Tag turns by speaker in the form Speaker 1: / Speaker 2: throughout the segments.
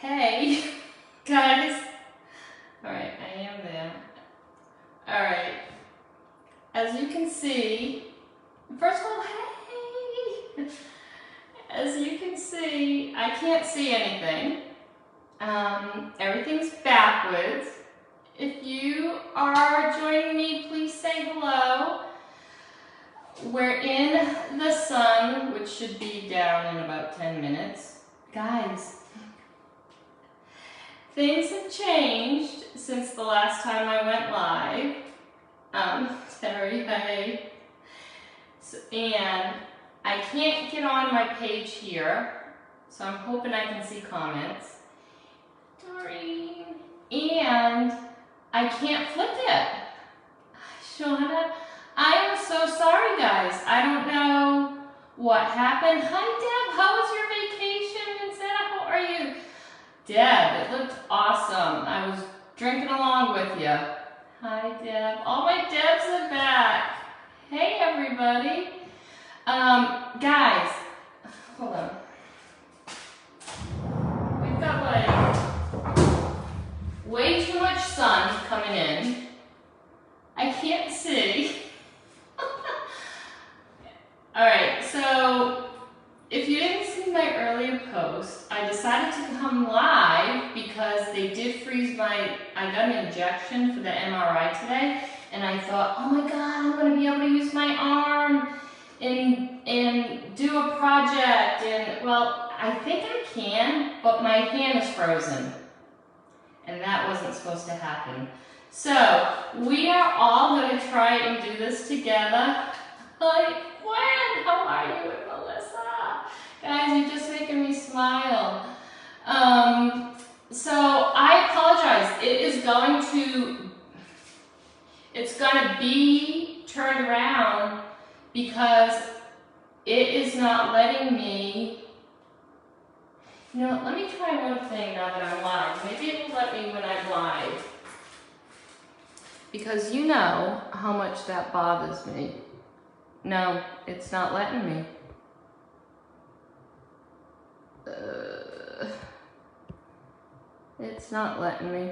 Speaker 1: Hey, guys. Alright, I am there. Alright, as you can see, first of all, hey! As you can see, I can't see anything. Everything's backwards. If you are joining me, please say hello. We're in the sun, which should be down in about 10 minutes. Guys, things have changed since the last time I went live. Terry, hey. And I can't get on my page here, so I'm hoping I can see comments. Doreen. And I can't flip it. Shauna, I am so sorry, guys. I don't know what happened. Hi, Deb. How was your vacation? And Sarah, how are you? Deb, it looked awesome. I was drinking along with you. Hi, Deb. All my Debs are back. Hey, everybody. Guys, hold on. We've got like way too much sun coming in. I can't see. Alright, so if you didn't see my earlier post, I decided to come live because they did freeze I got an injection for the MRI today, and I thought, oh my god, I'm going to be able to use my arm and do a project, and well, I think I can, but my hand is frozen, and that wasn't supposed to happen. So, we are all going to try and do this together. Like, Gwen, how are you? And Melissa? Guys, you're just making me smile. So, I apologize. It's going to be turned around because it is not letting me. You know, let me try one thing now that I'm live. Maybe it will let me when I'm live. Because you know how much that bothers me. No, it's not letting me. It's not letting me.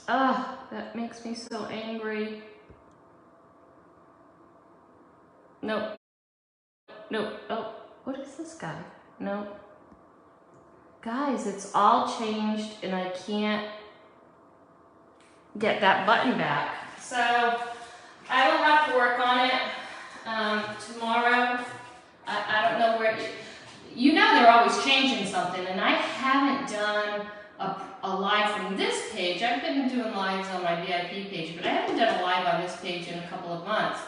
Speaker 1: Ah, that makes me so angry. Nope. Nope. Oh, what is this guy? Nope. Guys, it's all changed and I can't get that button back. So I will have to work on it tomorrow. I don't know where, you know they're always changing something, and I haven't done a live from this page. I've been doing lives on my VIP page, but I haven't done a live on this page in a couple of months,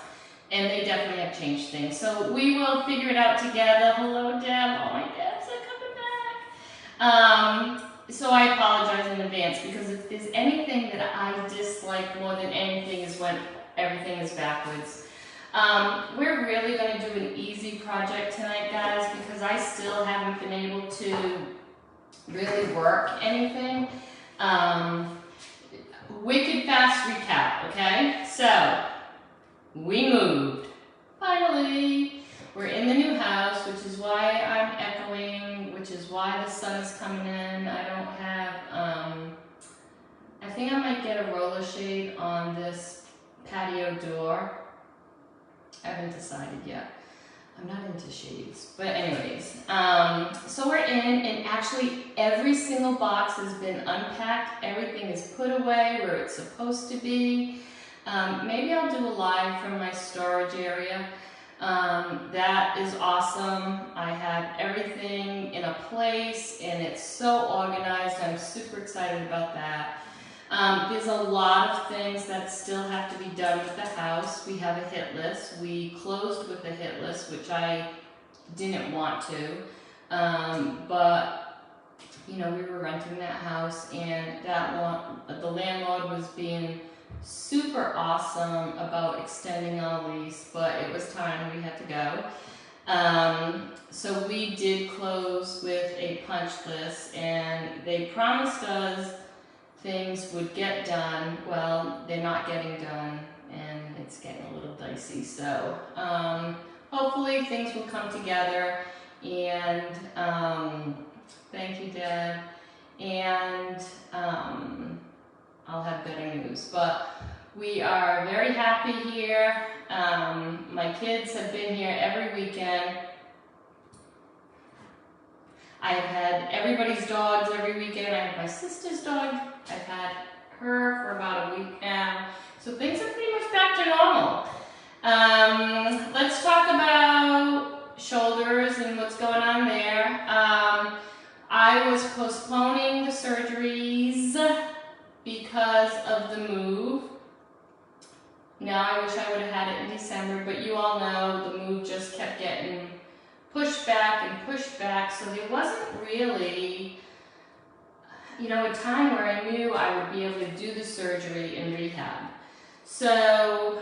Speaker 1: and they definitely have changed things. So we will figure it out together. Hello, Deb. All my Debs are coming back. So I apologize in advance, because if there's anything that I dislike more than anything is when everything is backwards. We're really going to do an easy project tonight, guys, because I still haven't been able to really work anything. Wicked fast recap, okay? So, we moved. Finally! We're in the new house, which is why I'm echoing, which is why the sun is coming in. I don't have, I think I might get a roller shade on this patio door. I haven't decided yet. I'm not into shades. But anyways, so we're in, and actually every single box has been unpacked. Everything is put away where it's supposed to be. Maybe I'll do a live from my storage area. That is awesome. I have everything in a place and it's so organized. I'm super excited about that. There's a lot of things that still have to be done with the house. We have a hit list. We closed with a hit list, which I didn't want to. But, you know, we were renting that house, and the landlord was being super awesome about extending our lease, but it was time, we had to go. So we did close with a punch list, and they promised us things would get done. Well, they're not getting done, and it's getting a little dicey. So hopefully things will come together, and Thank you, Dad. And I'll have better news. But we are very happy here. My kids have been here every weekend. I've had everybody's dogs every weekend. I have my sister's dog. I've had her for about a week now. So things are pretty much back to normal. Let's talk about shoulders and what's going on there. I was postponing the surgeries because of the move. Now I wish I would have had it in December, but you all know the move just kept getting pushed back and pushed back, so there wasn't really, you know, a time where I knew I would be able to do the surgery and rehab. So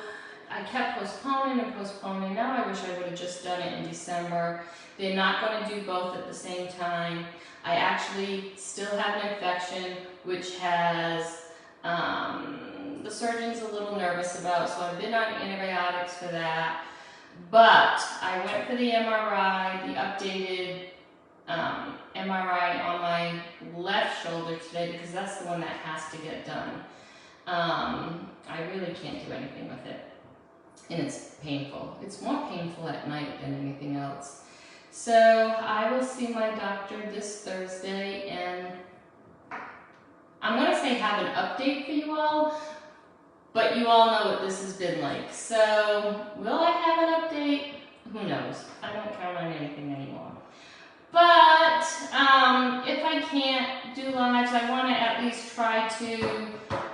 Speaker 1: I kept postponing and postponing. Now I wish I would have just done it in December. They're not going to do both at the same time. I actually still have an infection, which has, the surgeon's a little nervous about, so I've been on antibiotics for that. But I went for the MRI, the updated MRI on my left shoulder today, because that's the one that has to get done. I really can't do anything with it, and it's painful. It's more painful at night than anything else. So I will see my doctor this Thursday, and I'm going to say have an update for you all, but you all know what this has been like. So will I have an update? Who knows? I don't count on anything anymore. But if I can't do lives, I want to at least try to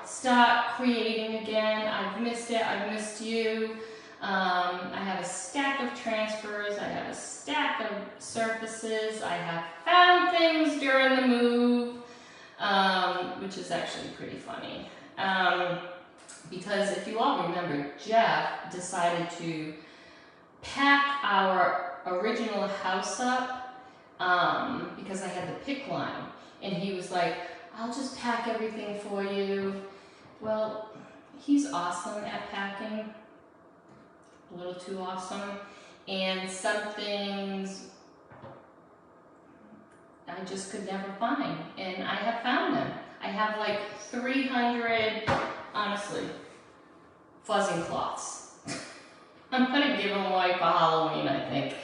Speaker 1: start creating again. I've missed it. I've missed you. I have a stack of transfers. I have a stack of surfaces. I have found things during the move, which is actually pretty funny. Because if you all remember, Jeff decided to pack our original house up because I had the pick line, and he was like, I'll just pack everything for you. Well, he's awesome at packing, a little too awesome, and some things I just could never find, and I have found them. I have like 300, honestly, fuzzing cloths. I'm gonna give them away for Halloween, I think.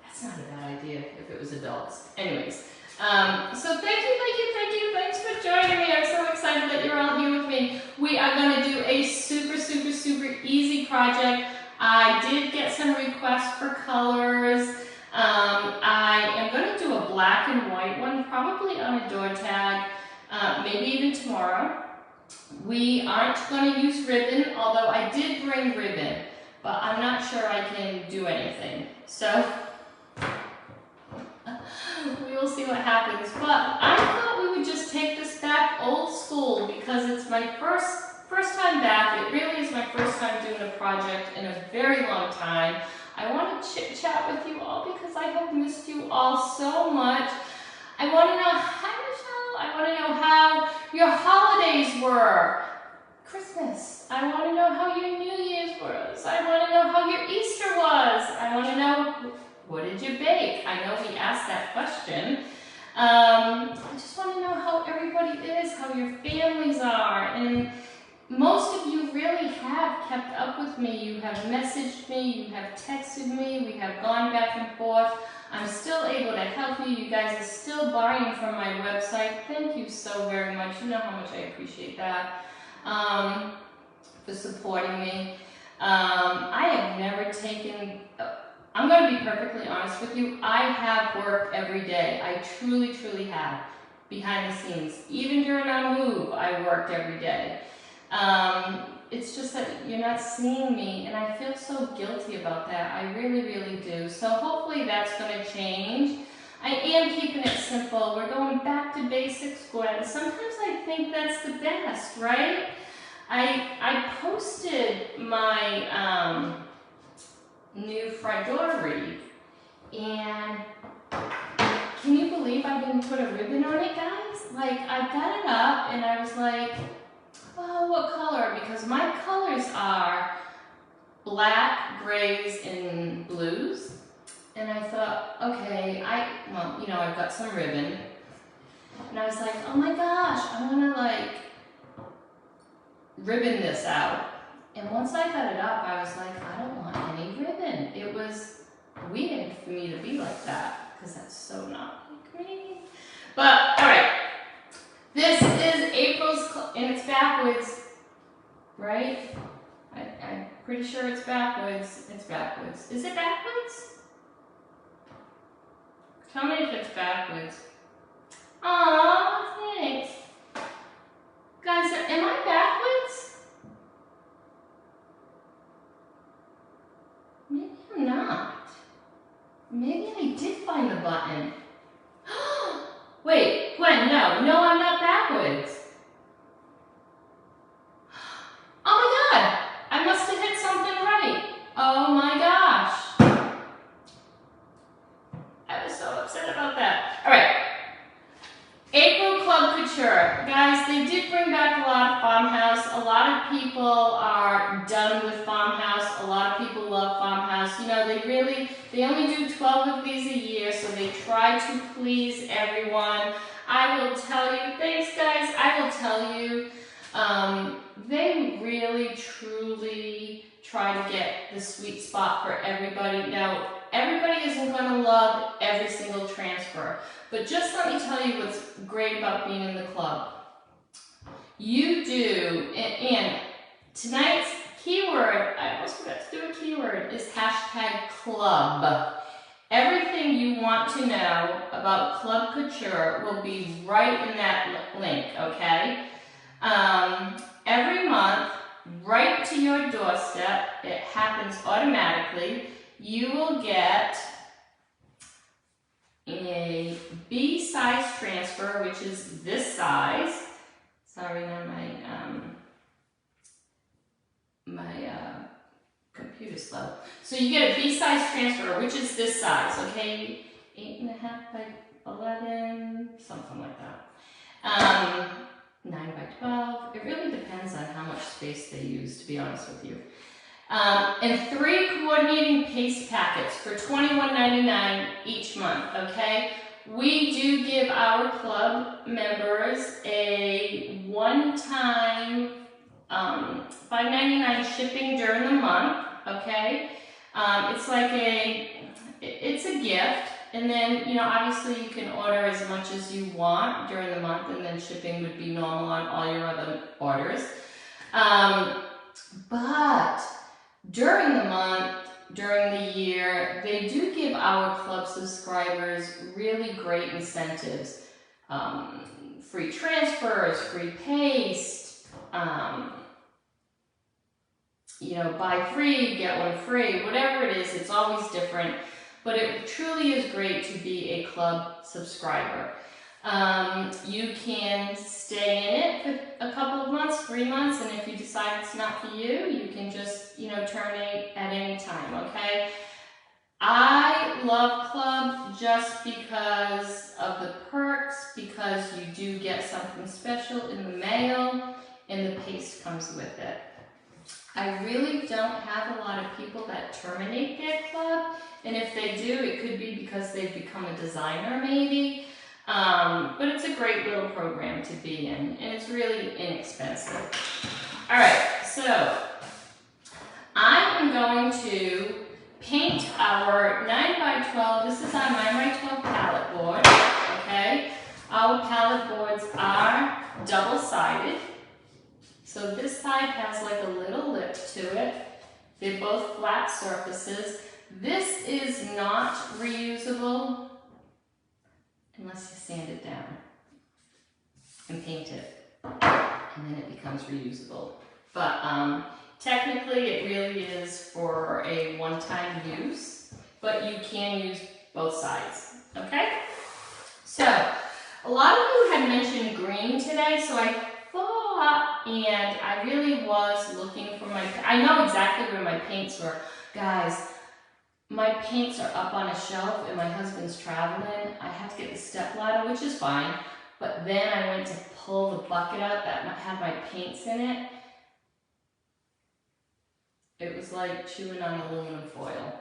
Speaker 1: That's not a bad idea if it was adults. Anyways, so thanks for joining me. I'm so excited that you're all here with me. We are gonna do a super easy project. I did get some requests for colors. I am gonna do a black and white one, probably on a door tag, maybe even tomorrow. We aren't going to use ribbon, although I did bring ribbon, but I'm not sure I can do anything. So we will see what happens. But I thought we would just take this back old school because it's my first time back. It really is my first time doing a project in a very long time. I want to chit chat with you all because I have missed you all so much. I want to know, hi Michelle, I want to know how your holidays were. Christmas. I want to know how your New Year's was. I want to know how your Easter was. I want to know, what did you bake? I know we asked that question. I just want to know how everybody is, how your families are, and most of you really have kept up with me. You have messaged me, you have texted me, we have gone back and forth. I'm still able to help you. You guys are still buying from my website. Thank you so very much. You know how much I appreciate that, for supporting me. I have never taken, I'm going to be perfectly honest with you, I have worked every day. I truly have, behind the scenes. Even during our move, I worked every day. It's just that you're not seeing me, and I feel so guilty about that. I really do. So hopefully that's going to change. I am keeping it simple. We're going back to basics, Gwen. Sometimes I think that's the best, right? I posted my new front door wreath, and can you believe I didn't put a ribbon on it, guys? Like, I got it up, and I was like, oh, what color? Because my colors are black, grays, and blues. and I thought, okay, well, you know, I've got some ribbon, and I was like, oh my gosh, I want to like ribbon this out. And once I got it up, I was like, I don't want any ribbon. It was weird for me to be like that, because that's so not like me. But, all right, this is April's, and it's backwards, right? I'm pretty sure it's backwards. It's backwards. Is it backwards? Tell me if it's backwards. Aw, thanks. Guys, am I backwards? Maybe I'm not. Maybe I did find the button. Wait, Gwen, no, I'm not backwards. Oh my God, I must have hit something right. Oh my gosh. I was so upset about that. All right. April Club Couture. Guys, they did bring back a lot of farmhouse. A lot of people are done with farmhouse. A lot of people love farmhouse. You know, they only do 12 of these a year, so they try to please everyone. I will tell you, thanks guys, I will tell you, they really, truly try to get the sweet spot for everybody. Now, everybody isn't going to love every single transfer, but just let me tell you what's great about being in the club. You do, and tonight's keyword, I almost forgot to do a keyword, is #club. Everything you want to know about Club Couture will be right in that link, okay? Every month, right to your doorstep, it happens automatically. You will get a B size transfer, which is this size. Sorry, now my computer's slow. So you get a B size transfer, which is this size, okay? 8.5 by 11, something like that. 9 by 12. It really depends on how much space they use, to be honest with you. And 3 coordinating paste packets for $21.99 each month, okay? We do give our club members a one-time $5.99 shipping during the month, okay? It's like it's a gift, and then, you know, obviously you can order as much as you want during the month, and then shipping would be normal on all your other orders. But during the month, during the year, they do give our club subscribers really great incentives. Free transfers, free paste, you know, buy 3, get 1 free, whatever it is, it's always different. But it truly is great to be a club subscriber. You can stay in it for a couple of months, 3 months, and if you decide it's not for you, you can just, you know, terminate at any time, okay? I love Club just because of the perks, because you do get something special in the mail, and the paste comes with it. I really don't have a lot of people that terminate their club, and if they do, it could be because they've become a designer maybe. But it's a great little program to be in, and it's really inexpensive. All right, so I am going to paint our 9 by 12. This is our 9 by 12 palette board, okay? Our palette boards are double-sided. So this side has like a little lip to it. They're both flat surfaces. This is not reusable unless you sand it down and paint it, and then it becomes reusable. But technically it really is for a one-time use, but you can use both sides, okay? So a lot of you had mentioned green today, so I thought, and I really was looking for I know exactly where my paints were. Guys, my paints are up on a shelf and my husband's traveling. I have to get the step ladder, which is fine, but then I went to pull the bucket out that had my paints in it. It was like chewing on aluminum foil.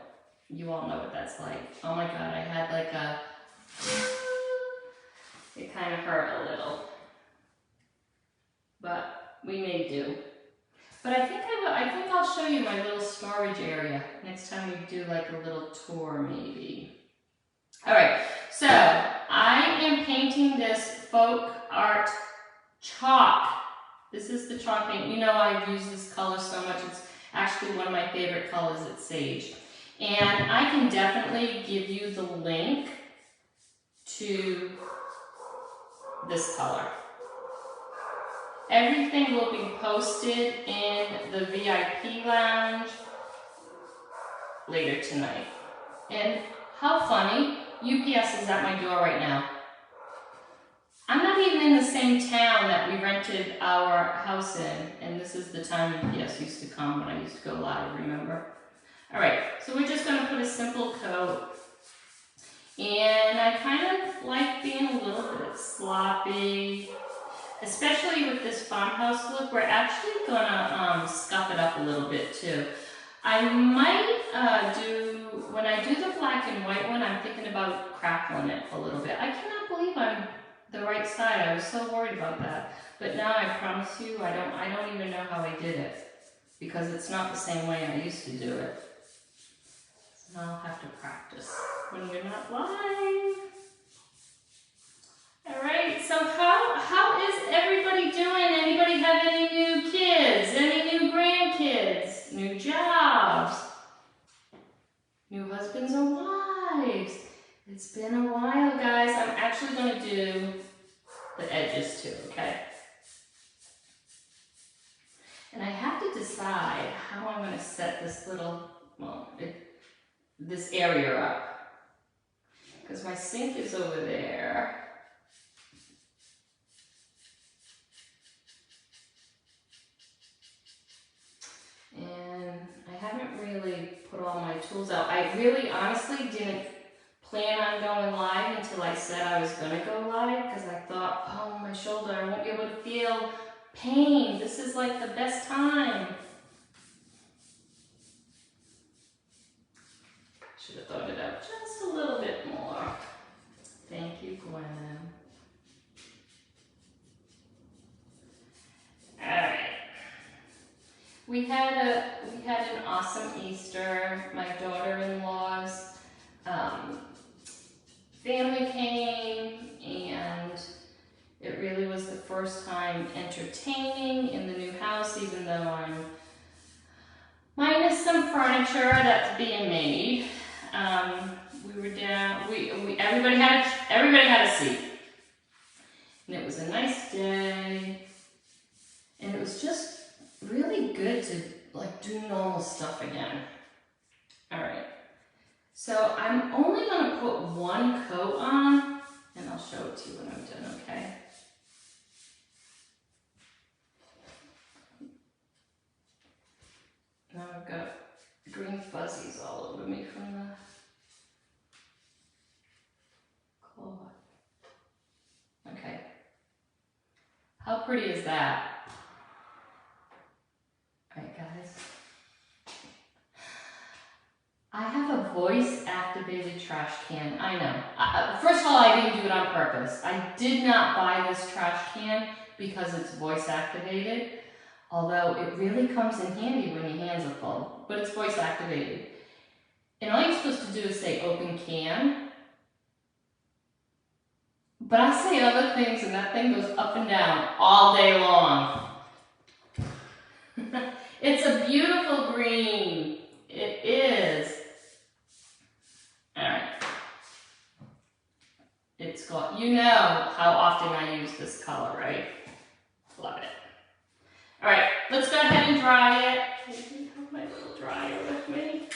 Speaker 1: You all know what that's like. Oh my God, I had like a, it kind of hurt a little, but we may do. But I think I'll show you my little storage area next time we do like a little tour maybe. All right, so I am painting this folk art chalk. This is the chalk paint. You know I've used this color so much. It's actually one of my favorite colors. It's sage. And I can definitely give you the link to this color. Everything will be posted in the VIP lounge later tonight. And how funny, UPS is at my door right now. I'm not even in the same town that we rented our house in, and this is the time UPS used to come when I used to go live, remember? All right, so we're just gonna put a simple coat. And I kind of like being a little bit sloppy, especially with this farmhouse look. We're actually gonna scuff it up a little bit too. I might when I do the black and white one, I'm thinking about crackling it a little bit. I cannot believe I'm the right side. I was so worried about that. But now I promise you, I don't even know how I did it, because it's not the same way I used to do it. So now I'll have to practice when we're not live. All right, so how is everybody doing? Anybody have any new kids? Any new grandkids? New jobs? New husbands or wives? It's been a while, guys. I'm actually going to do the edges too, okay? And I have to decide how I'm going to set this little, this area up. Because my sink is over there. And I haven't really put all my tools out. I really honestly didn't plan on going live until I said I was going to go live, because I thought, oh, my shoulder, I won't be able to feel pain. This is like the best time. Should have thought it out just a little bit more. Thank you, Gwen. All right. We had an awesome Easter. My daughter-in-law's family came, and it really was the first time entertaining in the new house, even though I'm minus some furniture that's being made. We were down. Everybody had a seat, and it was a nice day, and it was just really good to like do normal stuff again. All right. So I'm only going to put one coat on, and I'll show it to you when I'm done, okay? Now I've got green fuzzies all over me from the cloth. Okay. How pretty is that? All right, guys. I have a voice-activated trash can. I know. First of all, I didn't do it on purpose. I did not buy this trash can because it's voice-activated, although it really comes in handy when your hands are full, but it's voice-activated. And all you're supposed to do is say open can, but I say other things and that thing goes up and down all day long. It's a beautiful green. It is. All right. It's got, you know how often I use this color, right? Love it. All right, let's go ahead and dry it. I have my little dryer with me.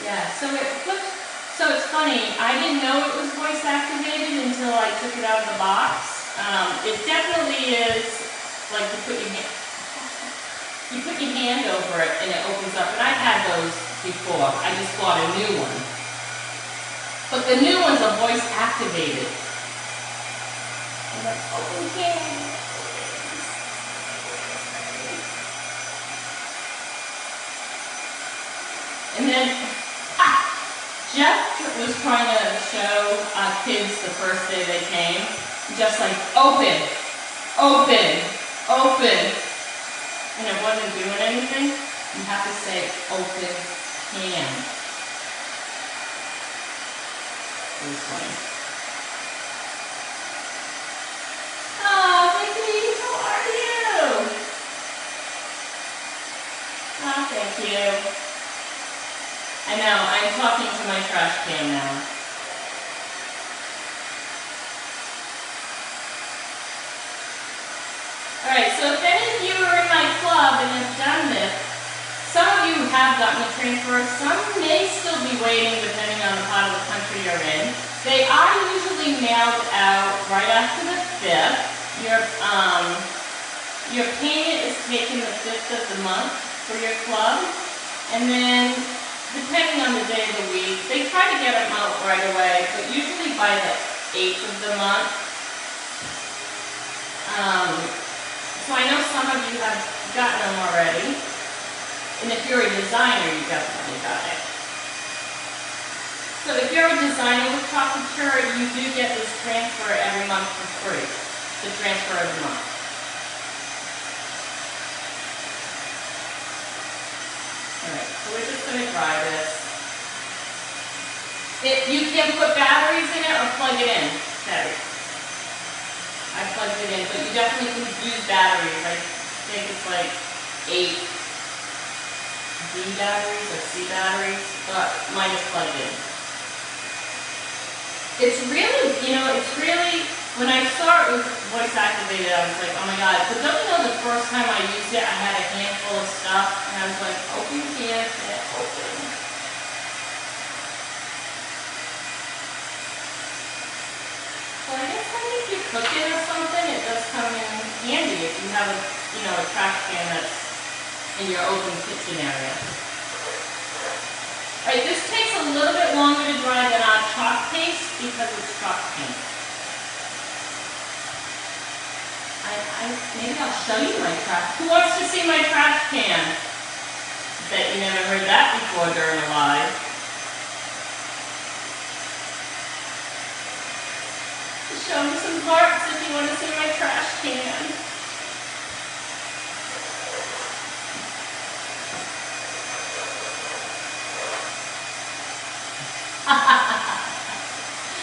Speaker 1: Yeah, so it's funny. I didn't know it was voice activated until I took it out of the box. It definitely is like you put your hand over it and it opens up. And I've had those before. I just bought a new one. But the new ones are voice activated. And that's open can. kids the first day they came. Just like, open, open, open. And it wasn't doing anything. You have to say, open can. It was funny. Oh, Vicky, how are you? Oh, thank you. I know, I'm talking to my trash can now. Alright, so if any of you are in my club and have done this, some of you have gotten a transfer, some may still be waiting depending on the part of the country you're in. They are usually mailed out right after the 5th. Your payment is taken the 5th of the month for your club, and then depending on the day of the week, they try to get them out right away, but usually by the 8th of the month. So I know some of you have gotten them already, and if you're a designer, you definitely got it. So if you're a designer with Couture, you do get this transfer every month for free, the transfer of the month. Alright, so we're just going to dry this. You can put batteries in it or plug it in. Batteries. I plugged it in, but you definitely can use batteries. I think it's like 8 D batteries or C batteries, but mine is plugged in. It's really, when I saw it was voice activated, I was like, oh my god. But don't you know the first time I used it, I had a handful of stuff, and I was like, open here, open. So I guess if you're cooking or something, it does come in handy if you have a trash can that's in your open kitchen area. Alright, this takes a little bit longer to dry than our chalk paste because it's chalk paint. Maybe I'll show you my trash. Who wants to see my trash can? Bet you never heard that before during a live. Show me some parts if you want to see my trash can.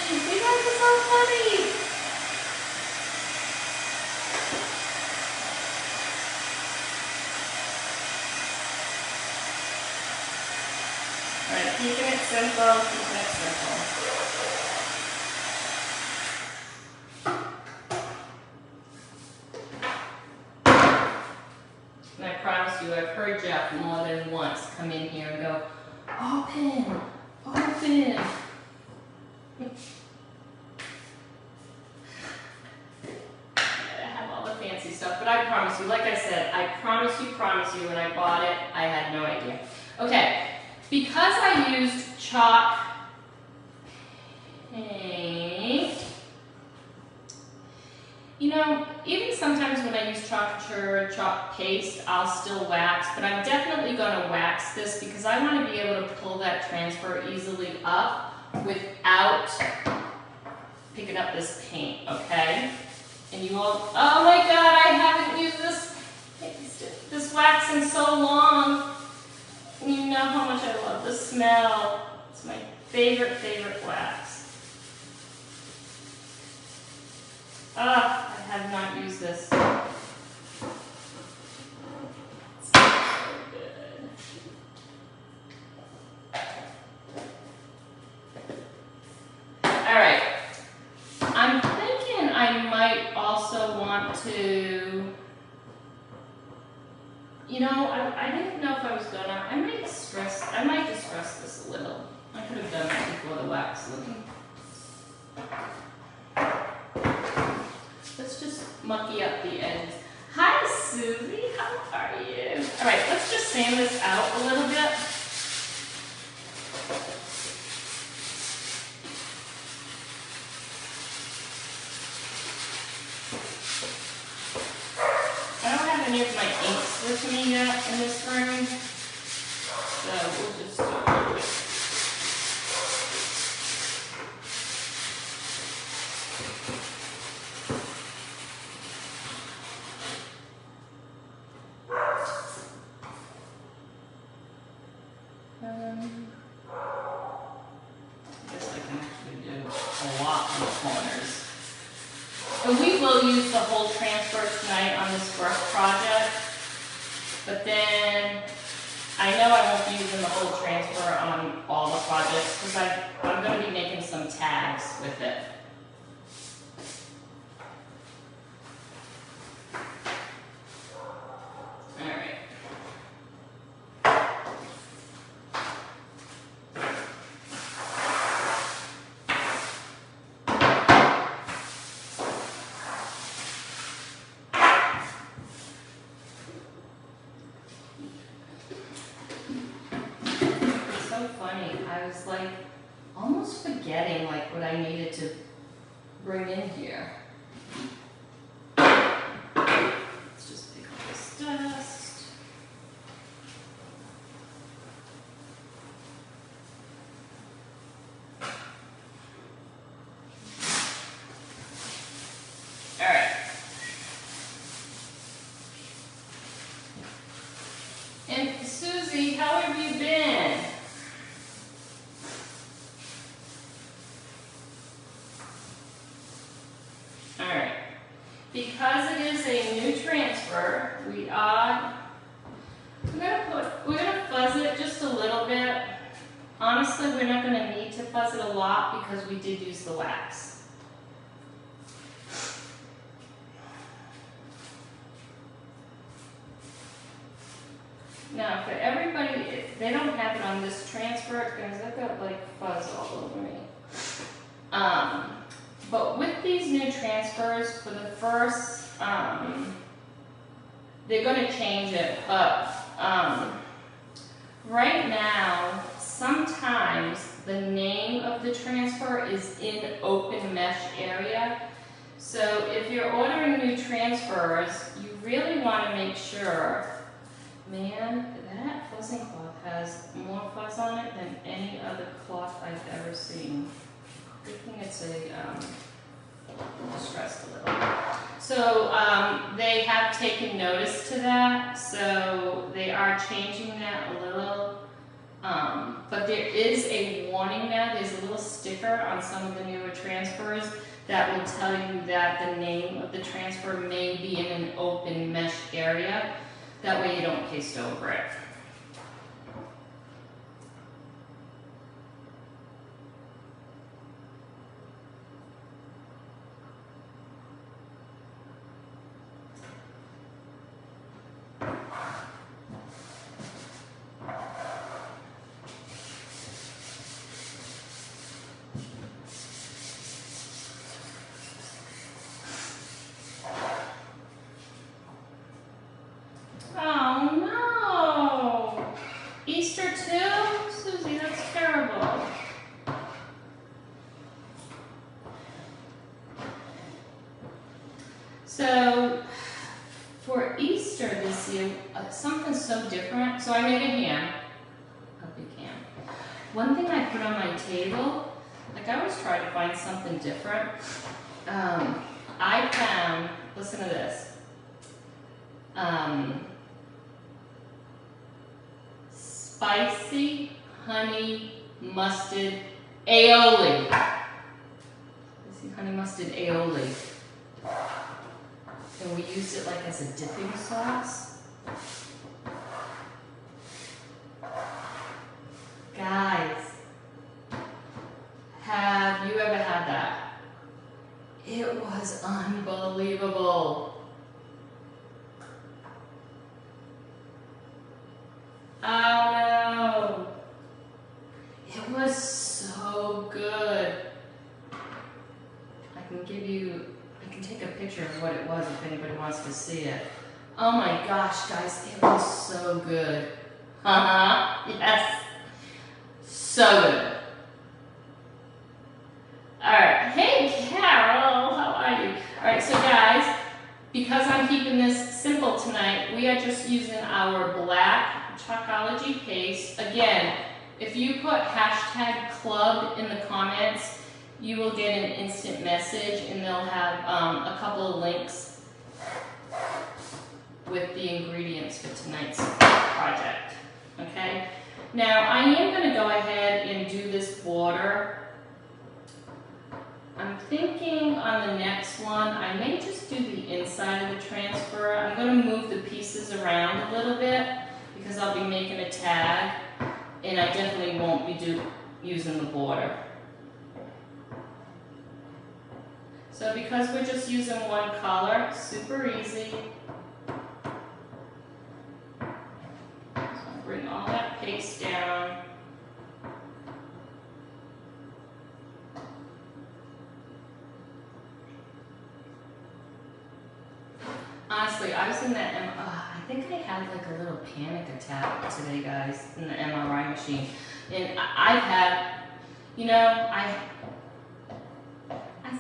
Speaker 1: You guys are so funny. Alright, keeping it simple, keeping it simple. And I promise you, I've heard Jeff more than once come in here and go, open, open. I have all the fancy stuff, but I promise you, like I said, I promise you, when I bought it, I had no idea. Okay, because I used chalk paint, even sometimes when I use Couture chalk paste, I'll still wax, but I'm definitely going to wax this because I want to be able to pull that transfer easily up without picking up this paint, okay? And you all, oh my god, I haven't used this wax in so long. You know how much I love the smell. It's my favorite wax. I have not used this. It's so good. Alright. I'm thinking I might also want to, I didn't know if I was gonna, I might distress this a little. I could have done that before the wax looking. Let's just mucky up the edges. Hi, Susie. How are you? All right, let's just sand this out a little bit. I don't have any of my inks with me yet in this room, so we'll just do it. use the whole transfer tonight on this first project, but then I know I won't be using the whole transfer on all the projects because I'm going to be making some tags with it. Funny, I was like almost forgetting like what I needed to bring in here. Let's just pick up this dust. All right. And Susie, how have you been? Because it is a new transfer, we're gonna fuzz it just a little bit. Honestly, we're not gonna need to fuzz it a lot because we did use the wax. Now, for everybody, they don't have it on this transfer because I've got like fuzz all over me. But with these new transfers, for the first, they're going to change it, but right now, sometimes the name of the transfer is in open mesh area. So if you're ordering new transfers, you really want to make sure, man, that fuzzing cloth has more fuzz on it than any other cloth I've ever seen. Good thing it's distressed a little. So they have taken notice to that, so they are changing that a little. But there is a warning now, there's a little sticker on some of the newer transfers that will tell you that the name of the transfer may be in an open mesh area. That way you don't paste over it. So for Easter this year, something so different. So I made a ham, a big ham. One thing I put on my table, like I always try to find something different. I found, listen to this, spicy honey mustard aioli. Spicy honey mustard aioli. And we used it like as a dipping sauce. Guys, have you ever had that? It was unbelievable. Oh no. It was so good. I can take a picture of what it was if anybody wants to see it. Oh my gosh, guys, it was so good. Yes. So good. Alright, hey Carol, how are you? Alright, so guys, because I'm keeping this simple tonight, we are just using our black Chalkology paste. Again, if you put #club in the comments, you will get an instant message and they'll have a couple of links with the ingredients for tonight's project, okay? Now, I am going to go ahead and do this border. I'm thinking on the next one, I may just do the the inside of the transfer. I'm going to move the pieces around a little bit because I'll be making a tag, and I definitely won't be using the border. So because we're just using one color, super easy. So I'll bring all that paste down. Honestly, I was in that, I think I had like a little panic attack today, guys, in the MRI machine. And I've had, you know, I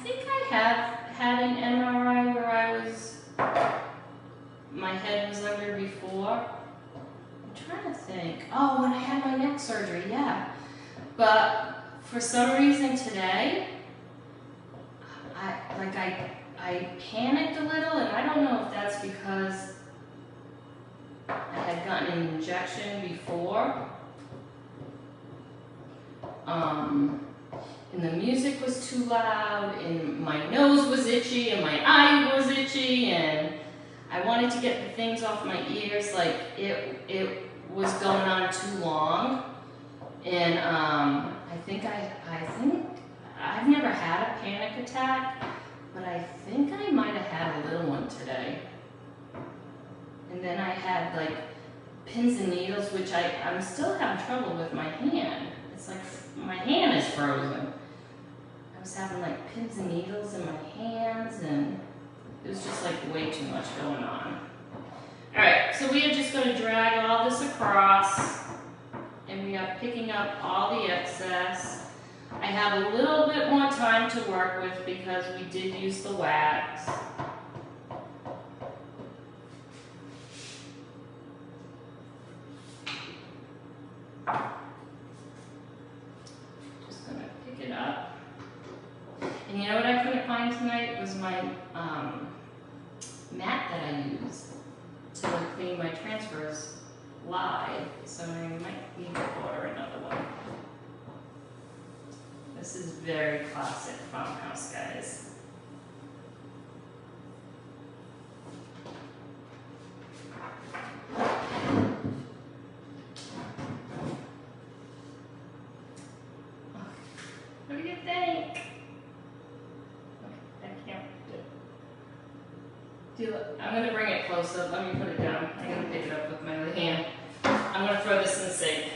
Speaker 1: think I have had an MRI where my head was under before. I'm trying to think. Oh, when I had my neck surgery, yeah. But for some reason today, I panicked a little, and I don't know if that's because I had gotten an injection before. And the music was too loud, and my nose was itchy, and my eye was itchy, and I wanted to get the things off my ears. Like it was going on too long, and I think I've never had a panic attack, but I think I might have had a little one today. And then I had like pins and needles, which I'm still having trouble with my hand. It's like my hand is frozen. I was having like pins and needles in my hands, and it was just like way too much going on. All right, so we are just going to drag all this across, and we are picking up all the excess. I have a little bit more time to work with because we did use the wax. Just going to pick it up. And you know what I couldn't find tonight was my mat that I use to clean my transfers live. So I might need to order another one. This is very classic farmhouse, guys. What do you think? Okay, I can't do it. I'm going to bring it closer. Let me put it down. I'm going to pick it up with my other hand. I'm going to throw this in the sink.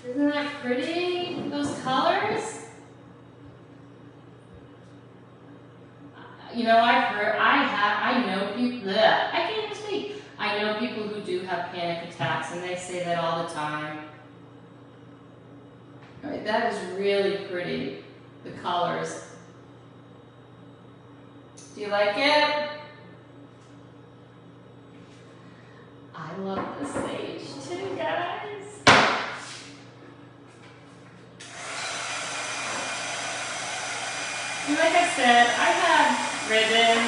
Speaker 1: Isn't that pretty? Those colors? You know, I know people, I can't even speak. I know people who do have panic attacks, and they say that all the time. All right, that is really pretty, the colors. Do you like it? I love the sage too, guys. And like I said, I have ribbon.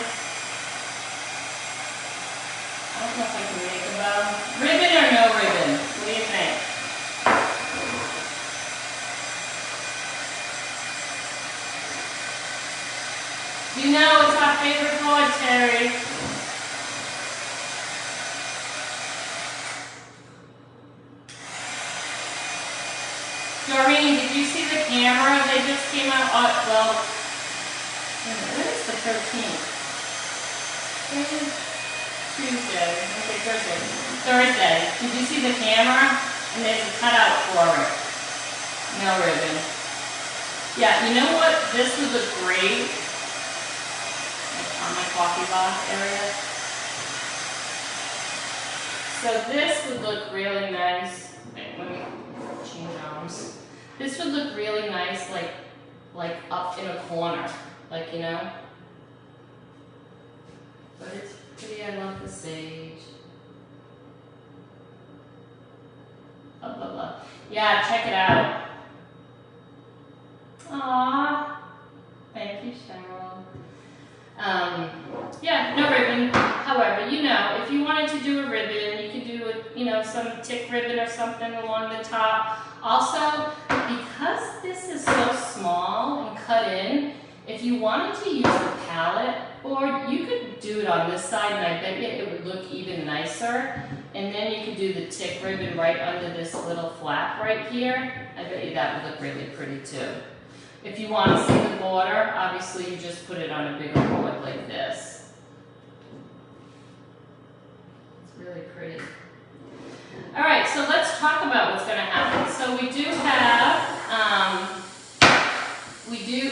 Speaker 1: I don't know if I can make a bow. Ribbon or no ribbon? What do you think? You know it's our favorite board, Terry. Doreen, did you see the camera? They just came out, well, when is the 13th? Tuesday, okay, Thursday. Did you see the camera? And there's a cutout for it. No ribbon. Yeah, you know what? This would look great on my coffee box area. So this would look really nice. Wait, let me change arms. This would look really nice, like up in a corner. Like, you know, but it's pretty. I love the sage. Blah, blah, blah. Yeah, check it out. Aww. Thank you, Cheryl. Yeah, no ribbon. However, you know, if you wanted to do a ribbon, you could do a know, some tick ribbon or something along the top. Also, because this is so small and cut in, if you wanted to use the palette, or you could do it on this side, and I bet you it would look even nicer. And then you could do the tick ribbon right under this little flap right here. I bet you that would look really pretty too. If you want to see the border, obviously you just put it on a bigger board like this. It's really pretty. All right, so let's talk about what's going to happen. So we do have,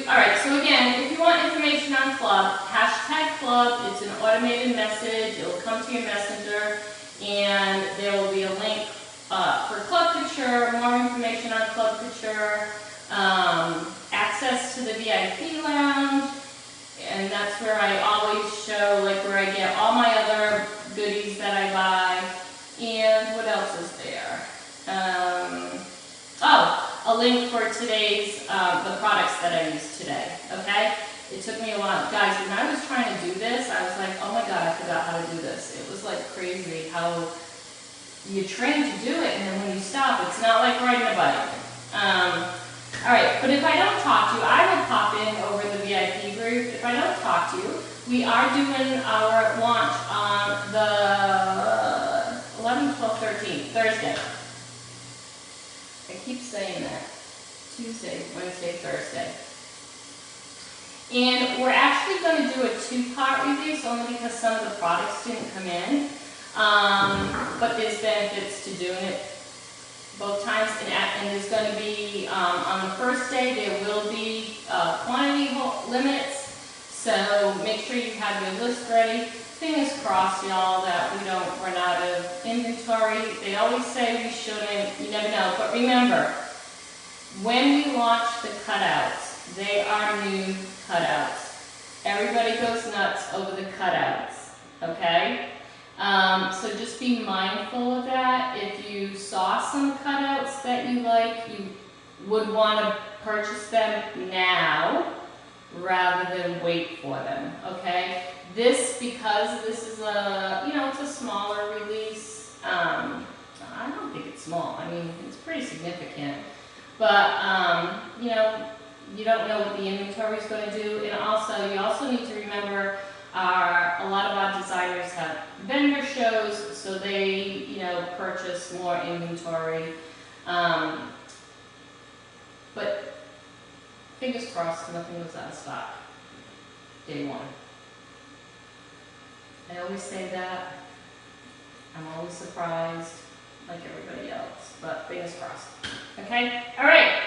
Speaker 1: all right, so again, if you want information on Club, hashtag Club, it's an automated message, it'll come to your messenger, and there will be a link for Club Couture, more information on Club Couture, access to the VIP lounge, and that's where I always show, like, where I get all my other goodies that I buy. And what else is there? Oh, a link for today's, the products that I used today, okay? It took me a while. Guys, when I was trying to do this, I was like, oh my God, I forgot how to do this. It was like crazy how you train to do it, and then when you stop, it's not like riding a bike. All right, but if I don't talk to you, I will pop in over the VIP group. If I don't talk to you, we are doing our launch on the 11th, 12th, 13th, Thursday. I keep saying that. Tuesday, Wednesday, Thursday. And we're actually going to do a two-part review, so only because some of the products didn't come in. But there's benefits to doing it both times, and there's going to be, on the first day, there will be quantity limits, so make sure you have your list ready. Fingers crossed, y'all, that we don't run out of inventory. They always say we shouldn't, you never know, but remember, when we launch the cutouts, they are new cutouts. Everybody goes nuts over the cutouts, okay? So just be mindful of that. If you saw some cutouts that you like, you would want to purchase them now rather than wait for them, okay? This, because this is a, you know, it's a smaller release. I don't think it's small. I mean, it's pretty significant. But, you know, you don't know what the inventory is going to do. And also, you also need to remember a lot of our designers have vendor shows, so they, you know, purchase more inventory. But fingers crossed, nothing was out of stock day one. I always say that. I'm always surprised, like everybody else, but fingers crossed. Okay? All right.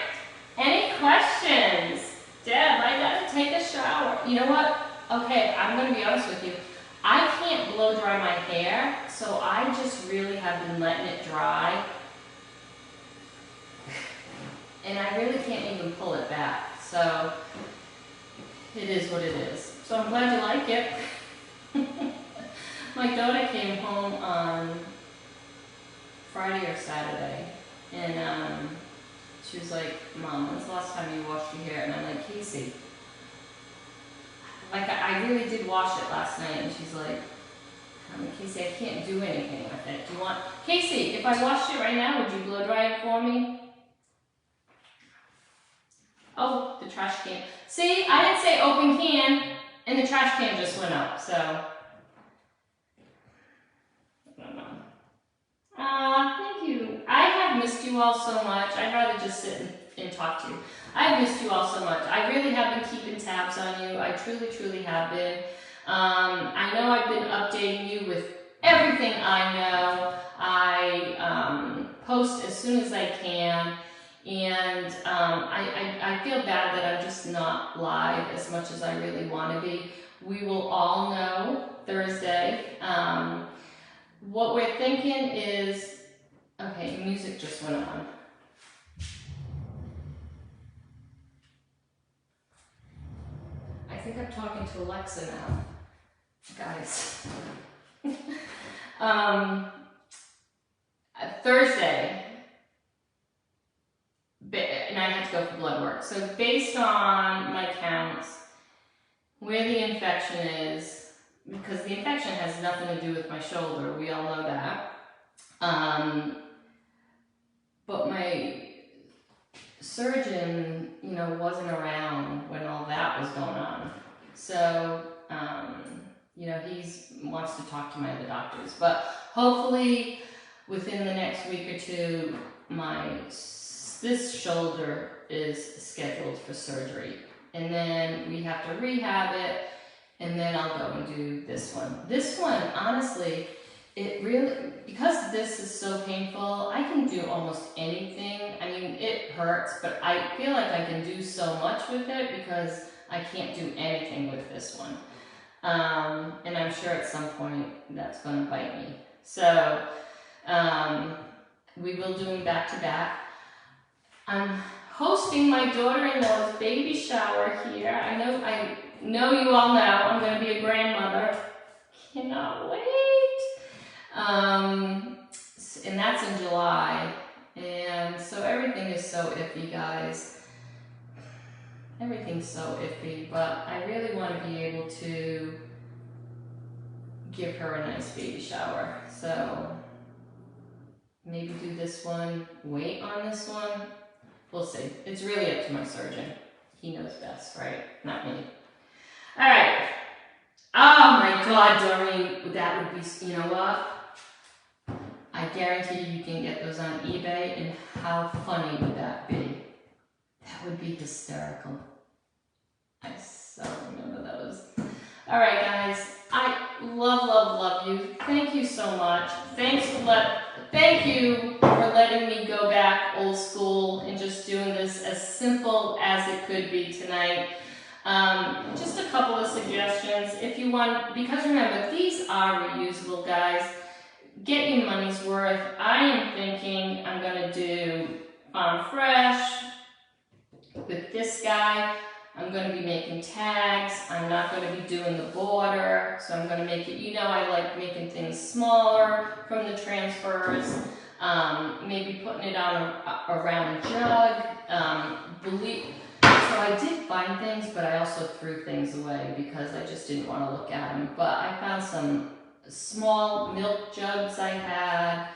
Speaker 1: Any questions? Deb, I gotta take a shower. You know what? Okay, I'm gonna be honest with you. I can't blow dry my hair, so I just really have been letting it dry. And I really can't even pull it back. So, it is what it is. So I'm glad you like it. My daughter came home on Friday or Saturday, and she was like, Mom, when's the last time you washed your hair? And I'm like, Casey, like I really did wash it last night. And she's like, Casey, I can't do anything with it. Do you want, Casey, if I washed it right now, would you blow dry it for me? Oh, the trash can. See, I didn't say open can, and the trash can just went up, so. I don't know. Thank you. I have missed you all so much. I'd rather just sit and talk to you. I've missed you all so much. I really have been keeping tabs on you. I truly, truly have been. I know I've been updating you with everything I know. I post as soon as I can. And I feel bad that I'm just not live as much as I really want to be. We will all know Thursday. What we're thinking is, okay, music just went on. I think I'm talking to Alexa now, guys. Thursday. And I had to go for blood work. So based on my counts, where the infection is, because the infection has nothing to do with my shoulder, we all know that. But my surgeon, you know, wasn't around when all that was going on. So, you know, he wants to talk to my other doctors. But hopefully within the next week or two, this shoulder is scheduled for surgery. And then we have to rehab it, and then I'll go and do this one. This one, honestly, it really, because this is so painful, I can do almost anything. I mean, it hurts, but I feel like I can do so much with it because I can't do anything with this one. And I'm sure at some point that's going to bite me. So, we will do them back to back. I'm hosting my daughter-in-law's baby shower here. I know you all know I'm going to be a grandmother. Cannot wait. And that's in July. And so everything is so iffy, guys. Everything's so iffy, but I really want to be able to give her a nice baby shower. So maybe do this one, wait on this one. We'll see. It's really up to my surgeon. He knows best, right? Not me. All right. Oh my God, Doreen, that would be, you know what? I guarantee you can get those on eBay, and how funny would that be? That would be hysterical. I so remember those. All right, guys. I love you. Thank you so much. Thank you for letting me go back old school and just doing this as simple as it could be tonight. Just a couple of suggestions if you want, because remember, these are reusable, guys. Get your money's worth. I am thinking I'm gonna do Farm Fresh with this guy. I'm going to be making tags. I'm not going to be doing the border, so I'm going to make it, you know, I like making things smaller from the transfers, maybe putting it on around a jug. So I did find things, but I also threw things away because I just didn't want to look at them. But I found some small milk jugs I had,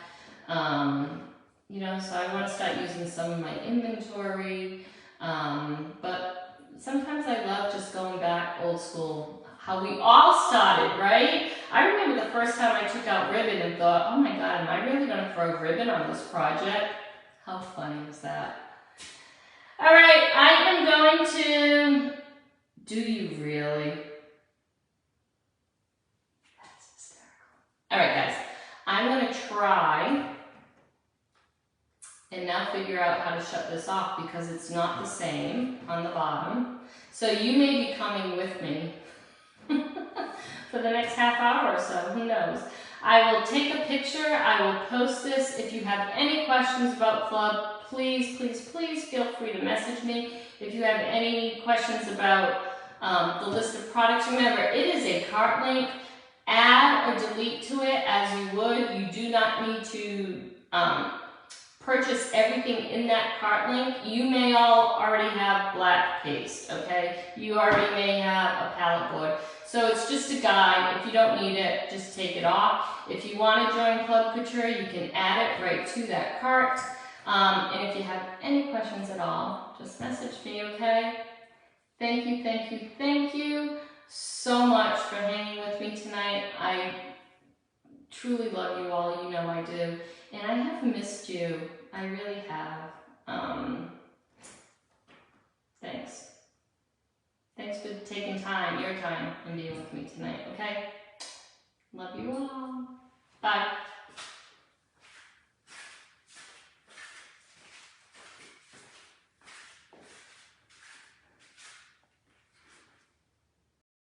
Speaker 1: you know, so I want to start using some of my inventory, but sometimes I love just going back old school, how we all started, right? I remember the first time I took out ribbon and thought, oh my God, am I really going to throw ribbon on this project? How funny is that? All right, I am going to, do you really? That's hysterical. All right, guys, I'm going to try and now figure out how to shut this off because it's not the same on the bottom. So you may be coming with me for the next half hour or so, who knows. I will take a picture, I will post this. If you have any questions about Club, please feel free to message me. If you have any questions about the list of products, remember, it is a cart link. Add or delete to it as you would. You do not need to purchase everything in that cart link. You may all already have black paste, okay? You already may have a palette board. So it's just a guide. If you don't need it, just take it off. If you want to join Club Couture, you can add it right to that cart. And if you have any questions at all, just message me, okay? Thank you so much for hanging with me tonight. I truly love you all, you know I do. And I have missed you. I really have. Thanks. Thanks for taking time, your time, and being with me tonight, okay? Love you all. Bye.